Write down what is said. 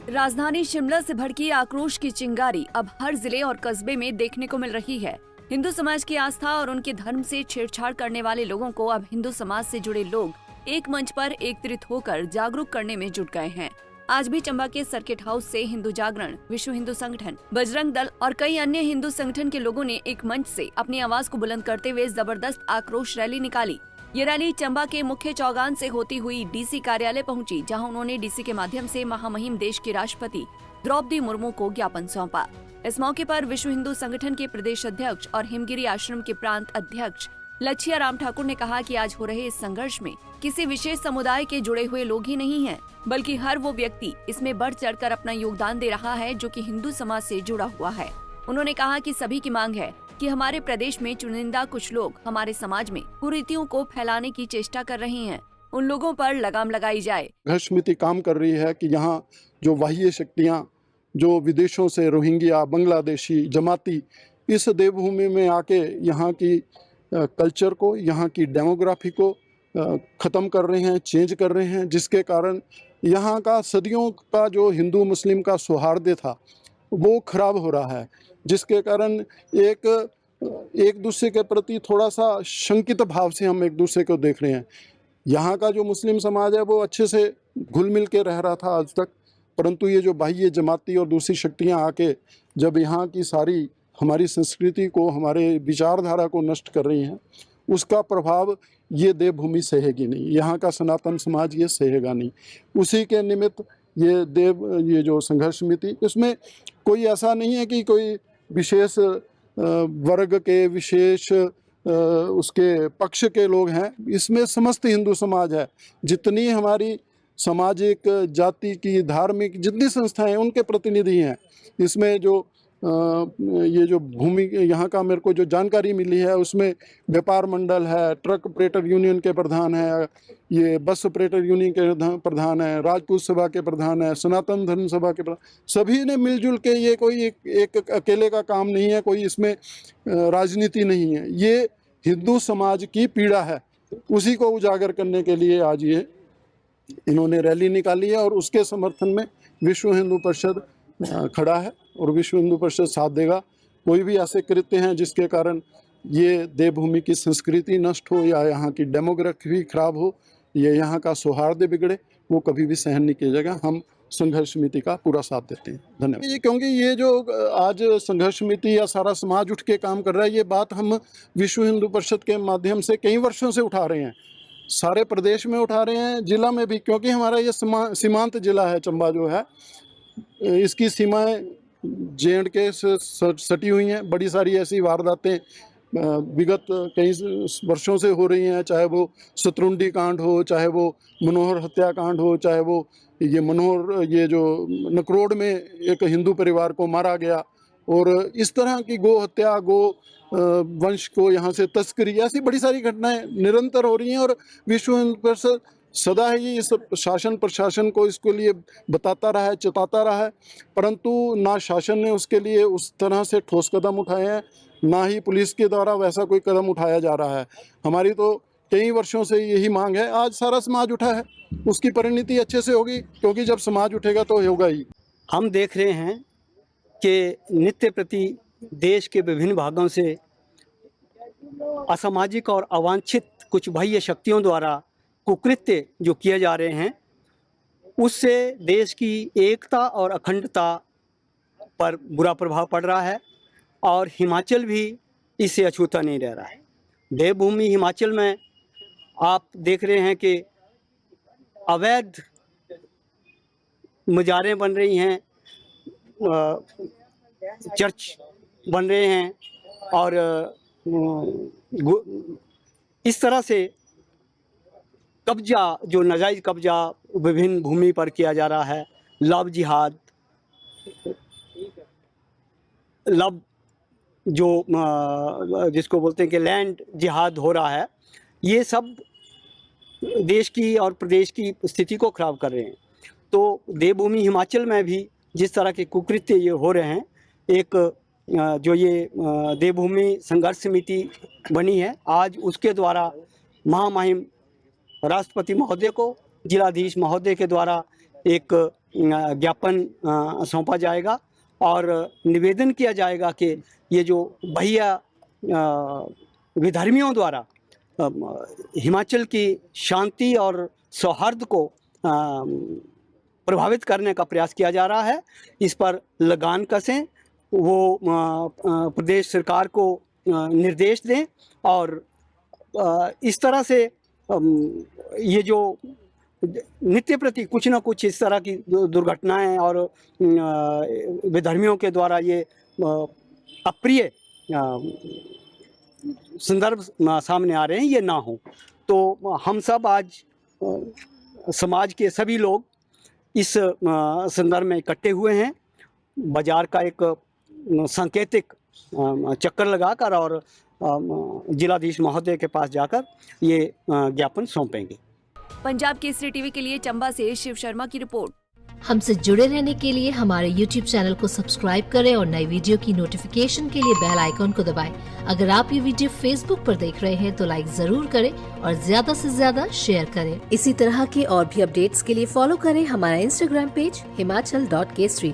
राजधानी शिमला से भड़की आक्रोश की चिंगारी अब हर जिले और कस्बे में देखने को मिल रही है। हिंदू समाज की आस्था और उनके धर्म से छेड़छाड़ करने वाले लोगों को अब हिंदू समाज से जुड़े लोग एक मंच पर एकत्रित होकर जागरूक करने में जुट गए हैं। आज भी चंबा के सर्किट हाउस से हिंदू जागरण, विश्व हिंदू संगठन, बजरंग दल और कई अन्य हिंदू संगठन के लोगों ने एक मंच से अपनी आवाज को बुलंद करते हुए जबरदस्त आक्रोश रैली निकाली। ये रैली चंबा के मुख्य चौगान से होती हुई डीसी कार्यालय पहुंची, जहां उन्होंने डीसी के माध्यम से महामहिम देश की राष्ट्रपति द्रौपदी मुर्मू को ज्ञापन सौंपा। इस मौके पर विश्व हिंदू संगठन के प्रदेश अध्यक्ष और हिमगिरी आश्रम के प्रांत अध्यक्ष लच्छिया राम ठाकुर ने कहा कि आज हो रहे इस संघर्ष में किसी विशेष समुदाय के जुड़े हुए लोग ही नहीं हैं, बल्कि हर वो व्यक्ति इसमें बढ़ चढ़कर अपना योगदान दे रहा है जो कि हिंदू समाज से जुड़ा हुआ है। उन्होंने कहा कि सभी की मांग है कि हमारे प्रदेश में चुनिंदा कुछ लोग हमारे समाज में कुरीतियों को फैलाने की चेष्टा कर रहे हैं, उन लोगों पर लगाम लगाई जाए। संघर्ष समिति काम कर रही है कि यहाँ जो बाह्य शक्तियाँ जो विदेशों से रोहिंग्या, बांग्लादेशी, जमाती इस देवभूमि में आके यहाँ की कल्चर को, यहाँ की डेमोग्राफी को ख़त्म कर रहे हैं, चेंज कर रहे हैं, जिसके कारण यहाँ का सदियों का जो हिंदू मुस्लिम का सौहार्द था वो खराब हो रहा है, जिसके कारण एक दूसरे के प्रति थोड़ा सा शंकित भाव से हम एक दूसरे को देख रहे हैं। यहाँ का जो मुस्लिम समाज है वो अच्छे से घुल मिल के रह रहा था आज तक, परंतु ये जो बाह्य जमाती और दूसरी शक्तियाँ आके जब यहाँ की सारी हमारी संस्कृति को, हमारे विचारधारा को नष्ट कर रही हैं, उसका प्रभाव ये देवभूमि सहेगी नहीं, यहाँ का सनातन समाज ये सहेगा नहीं। उसी के निमित्त ये जो संघर्ष समिति, इसमें कोई ऐसा नहीं है कि कोई विशेष वर्ग के, विशेष उसके पक्ष के लोग हैं, इसमें समस्त हिंदू समाज है। जितनी हमारी सामाजिक, जाति की, धार्मिक जितनी संस्थाएं हैं उनके प्रतिनिधि हैं। इसमें जो ये जो भूमि यहाँ का मेरे को जो जानकारी मिली है उसमें व्यापार मंडल है, ट्रक ऑपरेटर यूनियन के प्रधान है, ये बस ऑपरेटर यूनियन के प्रधान है, राजपूत सभा के प्रधान है, सनातन धर्म सभा के प्रधान, सभी ने मिलजुल के, ये कोई एक अकेले का काम नहीं है, कोई इसमें राजनीति नहीं है, ये हिंदू समाज की पीड़ा है। उसी को उजागर करने के लिए आज ये इन्होंने रैली निकाली है और उसके समर्थन में विश्व हिंदू परिषद खड़ा है और विश्व हिंदू परिषद साथ देगा। कोई भी ऐसे कृत्य हैं जिसके कारण ये देवभूमि की संस्कृति नष्ट हो या यहाँ की डेमोग्राफी खराब हो या यहाँ का सौहार्द बिगड़े, वो कभी भी सहन नहीं किया जाएगा। हम संघर्ष समिति का पूरा साथ देते हैं। धन्यवाद। क्योंकि ये जो आज संघर्ष समिति या सारा समाज उठ के काम कर रहा है, ये बात हम विश्व हिंदू परिषद के माध्यम से कई वर्षों से उठा रहे हैं, सारे प्रदेश में उठा रहे हैं, जिला में भी, क्योंकि हमारा ये सीमांत जिला है चंबा जो है, इसकी सीमाएं J&K से सटी हुई हैं। बड़ी सारी ऐसी वारदातें विगत कई वर्षों से हो रही हैं, चाहे वो शत्रुंडी कांड हो, चाहे वो मनोहर हत्याकांड हो, चाहे वो ये जो नकरोड में एक हिंदू परिवार को मारा गया, और इस तरह की गो हत्या, गो वंश को यहाँ से तस्करी, ऐसी बड़ी सारी घटनाएं निरंतर हो रही हैं। और विश्व हिंदू परिषद सदा ही इस शासन प्रशासन को इसके लिए बताता रहा है, चेताता रहा है, परंतु ना शासन ने उसके लिए उस तरह से ठोस कदम उठाए हैं, ना ही पुलिस के द्वारा वैसा कोई कदम उठाया जा रहा है। हमारी तो कई वर्षों से यही मांग है, आज सारा समाज उठा है, उसकी परिणति अच्छे से होगी, क्योंकि जब समाज उठेगा तो होगा ही। हम देख रहे हैं कि नित्य प्रति देश के विभिन्न भागों से असामाजिक और अवांछित कुछ बाह्य शक्तियों द्वारा कुकृत्य जो किए जा रहे हैं, उससे देश की एकता और अखंडता पर बुरा प्रभाव पड़ रहा है और हिमाचल भी इससे अछूता नहीं रह रहा है। देवभूमि हिमाचल में आप देख रहे हैं कि अवैध मज़ारें बन रही हैं, चर्च बन रहे हैं, और इस तरह से कब्जा, जो नाजायज़ कब्जा विभिन्न भूमि पर किया जा रहा है, लव जिहाद, लव जो जिसको बोलते हैं कि लैंड जिहाद हो रहा है, ये सब देश की और प्रदेश की स्थिति को ख़राब कर रहे हैं। तो देवभूमि हिमाचल में भी जिस तरह के कुकृत्य ये हो रहे हैं, एक जो ये देवभूमि संघर्ष समिति बनी है, आज उसके द्वारा महामहिम राष्ट्रपति महोदय को, जिलाधीश महोदय के द्वारा एक ज्ञापन सौंपा जाएगा और निवेदन किया जाएगा कि ये जो बाह्य विधर्मियों द्वारा हिमाचल की शांति और सौहार्द को प्रभावित करने का प्रयास किया जा रहा है, इस पर लगाम कसें, वो प्रदेश सरकार को निर्देश दें और इस तरह से ये जो नित्य प्रति कुछ ना कुछ इस तरह की दुर्घटनाएं और विधर्मियों के द्वारा ये अप्रिय संदर्भ सामने आ रहे हैं, ये ना हो। तो हम सब आज समाज के सभी लोग इस संदर्भ में इकट्ठे हुए हैं, बाजार का एक सांकेतिक चक्कर लगाकर और जिलाधीश महोदय के पास जाकर ये ज्ञापन सौंपेंगे। पंजाब केसरी टीवी के लिए चंबा से शिव शर्मा की रिपोर्ट। हमसे जुड़े रहने के लिए हमारे YouTube चैनल को सब्सक्राइब करें और नई वीडियो की नोटिफिकेशन के लिए बेल आइकॉन को दबाएं। अगर आप ये वीडियो Facebook पर देख रहे हैं तो लाइक जरूर करें और ज्यादा से ज्यादा शेयर करें। इसी तरह के और भी अपडेट्स के लिए फॉलो करें हमारा Instagram पेज himachal.kesri।